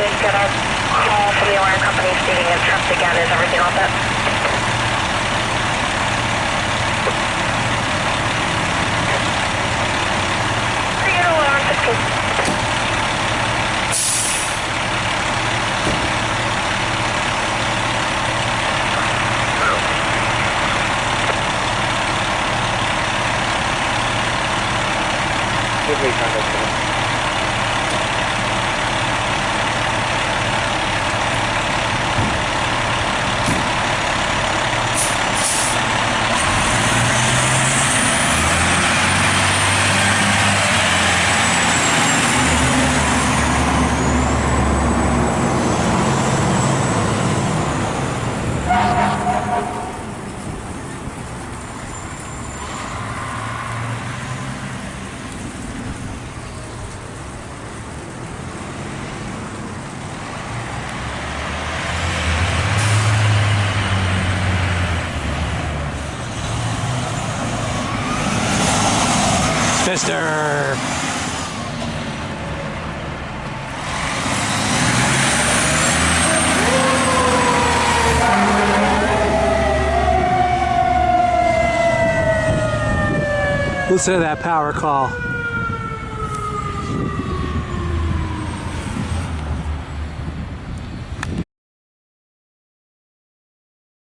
did get a call from the alarm company stating it's tripped again. Is everything all set? Create alarm 15. Give me contact. Mister. Listen to that power call.